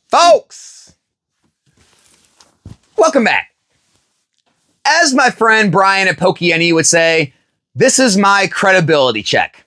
Folks, welcome back. As my friend Brian at Pokeyeni would say, this is my credibility check.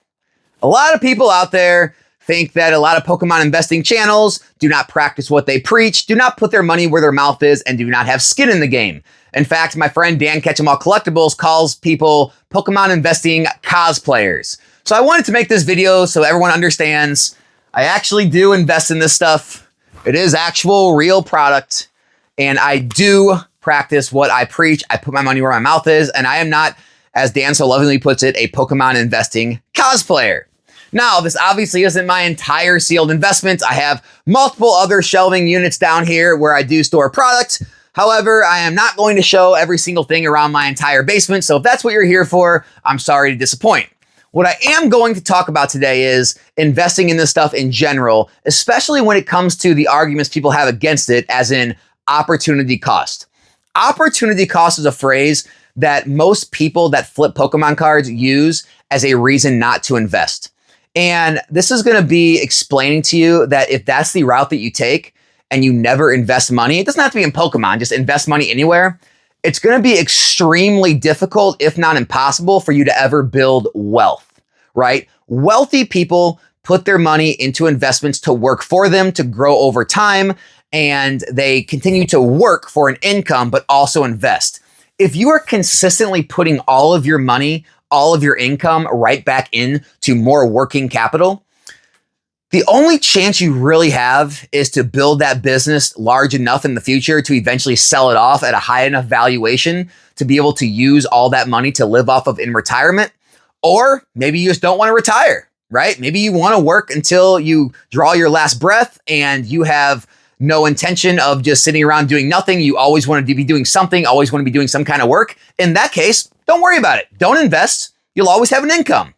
A lot of people out there think that a lot of Pokemon investing channels do not practice what they preach, do not put their money where their mouth is, and do not have skin in the game. In fact, my friend Dan Ketchum-All Collectibles calls people Pokemon investing cosplayers. So I wanted to make this video so everyone understands I actually do invest in this stuff. It is actual real product, and I do practice what I preach. I put my money where my mouth is, and I am not, as Dan so lovingly puts it, a Pokemon investing cosplayer. Now, this obviously isn't my entire sealed investment. I have multiple other shelving units down here where I do store product. However, I am not going to show every single thing around my entire basement, so if that's what you're here for, I'm sorry to disappoint. What I am going to talk about today is investing in this stuff in general, especially when it comes to the arguments people have against it, as in opportunity cost. Opportunity cost is a phrase that most people that flip Pokemon cards use as a reason not to invest. And this is going to be explaining to you that if that's the route that you take and you never invest money, it doesn't have to be in Pokemon, just invest money anywhere. It's going to be extremely difficult, if not impossible, for you to ever build wealth, right? Wealthy people put their money into investments to work for them, to grow over time, and they continue to work for an income, but also invest. If you are consistently putting all of your money, all of your income right back into more working capital, the only chance you really have is to build that business large enough in the future to eventually sell it off at a high enough valuation to be able to use all that money to live off of in retirement. Or maybe you just don't want to retire, right? Maybe you want to work until you draw your last breath and you have no intention of just sitting around doing nothing. You always want to be doing something, always want to be doing some kind of work. In that case, don't worry about it. Don't invest. You'll always have an income.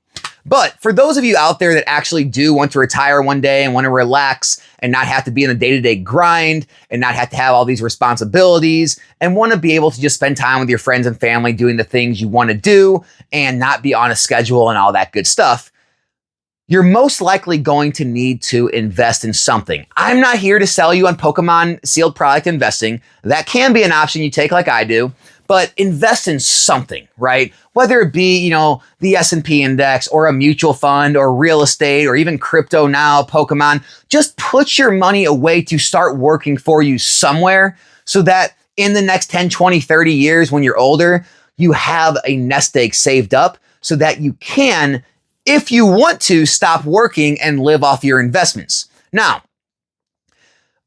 But for those of you out there that actually do want to retire one day and want to relax and not have to be in the day-to-day grind and not have to have all these responsibilities and want to be able to just spend time with your friends and family doing the things you want to do and not be on a schedule and all that good stuff, you're most likely going to need to invest in something. I'm not here to sell you on Pokemon sealed product investing. That can be an option you take like I do. But invest in something, right? Whether it be, the S&P index or a mutual fund or real estate or even crypto now, Pokemon, just put your money away to start working for you somewhere so that in the next 10, 20, 30 years when you're older, you have a nest egg saved up so that you can, if you want to, stop working and live off your investments. Now,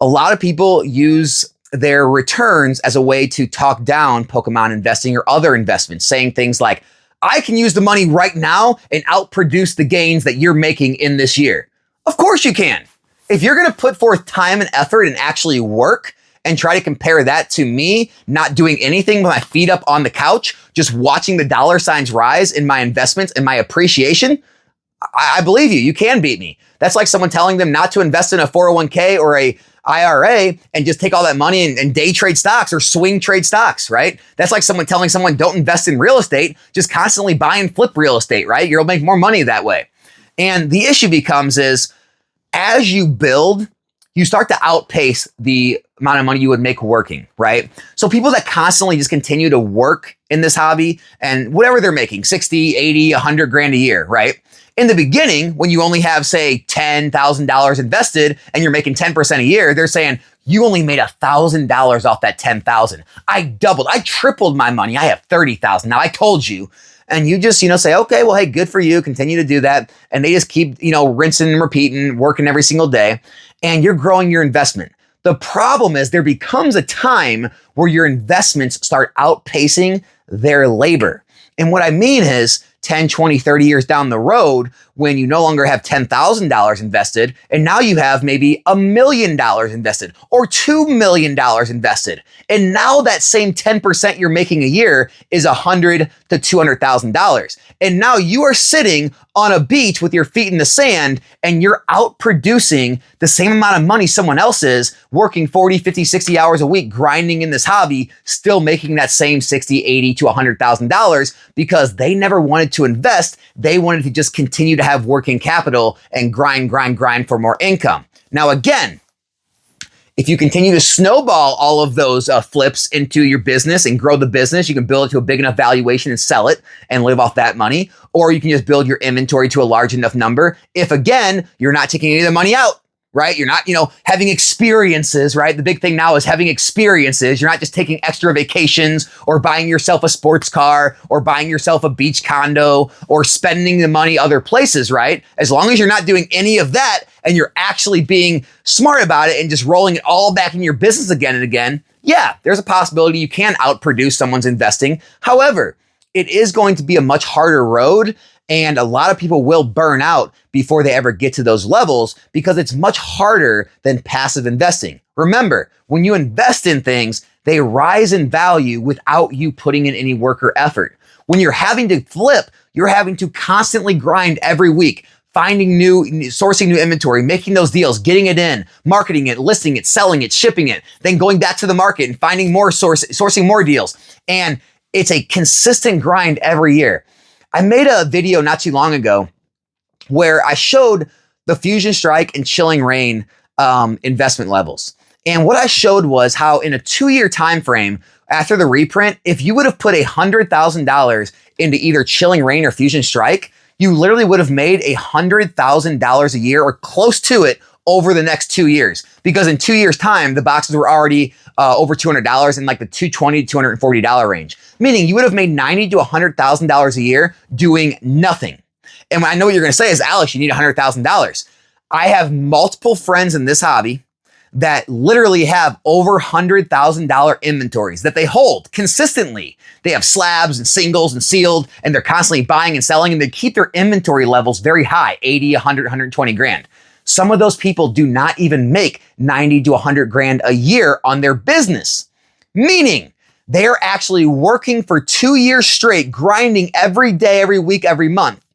a lot of people use their returns as a way to talk down Pokemon investing or other investments, saying things like, I can use the money right now and outproduce the gains that you're making in this year. Of course you can. If you're going to put forth time and effort and actually work and try to compare that to me not doing anything with my feet up on the couch, just watching the dollar signs rise in my investments and my appreciation, I believe you. You can beat me. That's like someone telling them not to invest in a 401k or a IRA and just take all that money and day trade stocks or swing trade stocks, right? That's like someone telling someone don't invest in real estate, just constantly buy and flip real estate, right? You'll make more money that way. And the issue becomes is as you build, you start to outpace the amount of money you would make working, right? So people that constantly just continue to work in this hobby and whatever they're making, 60, 80, 100 grand a year, right? In the beginning, when you only have, say, $10,000 invested and you're making 10% a year, they're saying, you only made $1,000 off that 10,000. I doubled, I tripled my money. I have 30,000. Now I told you. And you just, say, okay, well, hey, good for you. Continue to do that. And they just keep, rinsing and repeating, working every single day. And you're growing your investment. The problem is there becomes a time where your investments start outpacing their labor. And what I mean is 10, 20, 30 years down the road, when you no longer have $10,000 invested, and now you have maybe $1 million invested or $2 million invested. And now that same 10% you're making a year is $100,000 to $200,000. And now you are sitting on a beach with your feet in the sand and you're out producing the same amount of money someone else is, working 40, 50, 60 hours a week, grinding in this hobby, still making that same $60,000, $80,000 to $100,000 because they never wanted to invest. They wanted to just continue to have working capital and grind for more income. Now, again, If you continue to snowball all of those flips into your business and grow the business, you can build it to a big enough valuation and sell it and live off that money. Or you can just build your inventory to a large enough number. If again, you're not taking any of the money out, right? You're not, having experiences, right? The big thing now is having experiences. You're not just taking extra vacations or buying yourself a sports car or buying yourself a beach condo or spending the money other places, right? As long as you're not doing any of that and you're actually being smart about it and just rolling it all back in your business again and again, yeah, there's a possibility you can outproduce someone's investing. However, it is going to be a much harder road, and a lot of people will burn out before they ever get to those levels because it's much harder than passive investing. Remember, when you invest in things, they rise in value without you putting in any work or effort. When you're having to flip, you're having to constantly grind every week, sourcing new inventory, making those deals, getting it in, marketing it, listing it, selling it, shipping it, then going back to the market and finding more sourcing more deals. And it's a consistent grind every year. I made a video not too long ago where I showed the Fusion Strike and Chilling Reign investment levels. And what I showed was how in a 2-year time frame after the reprint, if you would have put $100,000 into either Chilling Reign or Fusion Strike, you literally would have made $100,000 a year or close to it over the next 2 years. Because in 2 years' time, the boxes were already over $200 in like the $220 to $240 range. Meaning you would have made $90,000 to $100,000 a year doing nothing. And I know what you're going to say is, Alex, you need $100,000. I have multiple friends in this hobby that literally have over $100,000 inventories that they hold consistently. They have slabs and singles and sealed, and they're constantly buying and selling, and they keep their inventory levels very high, 80, 100, 120 grand. Some of those people do not even make 90 to 100 grand a year on their business, meaning they're actually working for 2 years straight, grinding every day, every week, every month,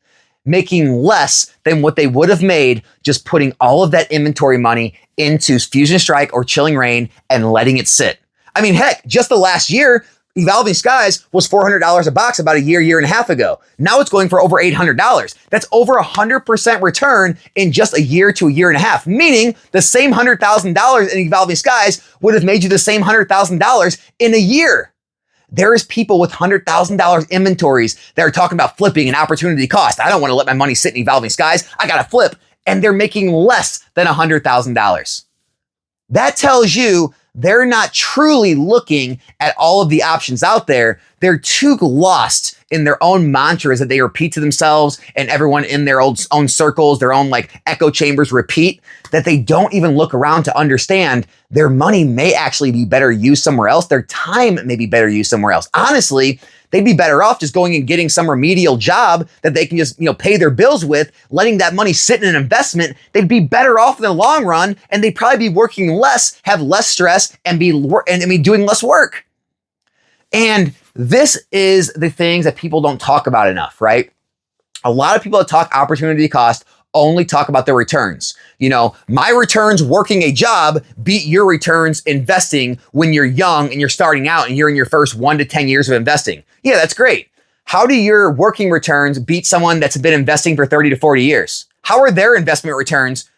making less than what they would have made just putting all of that inventory money into Fusion Strike or Chilling Reign and letting it sit. I mean, heck, just the last year, Evolving Skies was $400 a box about a year and a half ago. Now it's going for over $800. That's over 100% return in just a year to a year and a half, meaning the same $100,000 in Evolving Skies would have made you the same $100,000 in a year. There is people with $100,000 inventories that are talking about flipping and opportunity cost. I don't want to let my money sit in Evolving Skies. I got to flip. And they're making less than $100,000. That tells you they're not truly looking at all of the options out there. They're too lost in their own mantras that they repeat to themselves and everyone in their own circles, their own like echo chambers repeat, that they don't even look around to understand their money may actually be better used somewhere else. Their time may be better used somewhere else. Honestly, they'd be better off just going and getting some remedial job that they can just, pay their bills with, letting that money sit in an investment. They'd be better off in the long run, and they'd probably be working less, have less stress, and be doing less work. And this is the things that people don't talk about enough, right? A lot of people that talk opportunity cost only talk about their returns. My returns working a job beat your returns investing when you're young and you're starting out and you're in your first 1 to 10 years of investing. Yeah, that's great. How do your working returns beat someone that's been investing for 30 to 40 years? How are their investment returns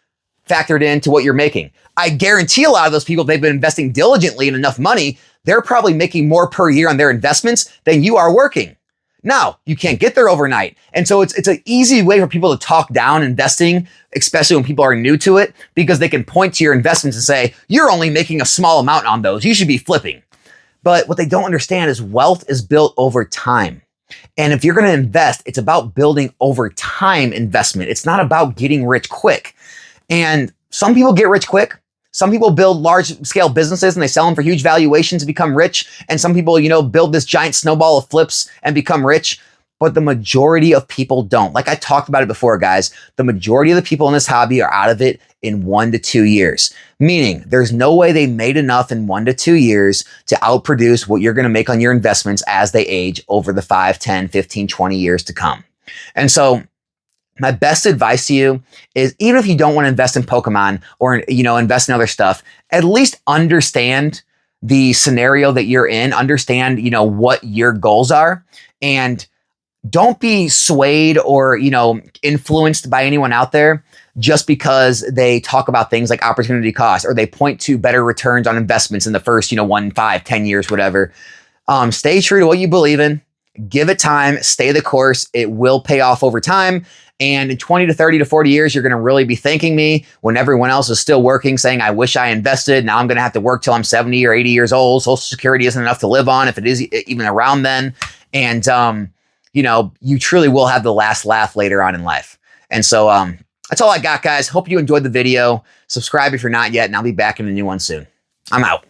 factored into what you're making? I guarantee a lot of those people, if they've been investing diligently and enough money, they're probably making more per year on their investments than you are working. Now, you can't get there overnight. And so it's an easy way for people to talk down investing, especially when people are new to it, because they can point to your investments and say, you're only making a small amount on those. You should be flipping. But what they don't understand is wealth is built over time. And if you're going to invest, it's about building over time investment. It's not about getting rich quick. And some people get rich quick. Some people build large scale businesses and they sell them for huge valuations to become rich. And some people, build this giant snowball of flips and become rich. But the majority of people don't. Like I talked about it before, guys, the majority of the people in this hobby are out of it in 1 to 2 years. Meaning there's no way they made enough in 1 to 2 years to outproduce what you're going to make on your investments as they age over the 5, 10, 15, 20 years to come. And so my best advice to you is, even if you don't want to invest in Pokemon or, invest in other stuff, at least understand the scenario that you're in, understand, what your goals are, and don't be swayed or, influenced by anyone out there just because they talk about things like opportunity cost, or they point to better returns on investments in the first, 1, 5, 10 years, whatever. Stay true to what you believe in. Give it time. Stay the course. It will pay off over time. And in 20 to 30 to 40 years, you're going to really be thanking me when everyone else is still working, saying, I wish I invested. Now I'm going to have to work till I'm 70 or 80 years old. Social Security isn't enough to live on, if it is even around then. And, you truly will have the last laugh later on in life. And so that's all I got, guys. Hope you enjoyed the video. Subscribe if you're not yet, and I'll be back in a new one soon. I'm out.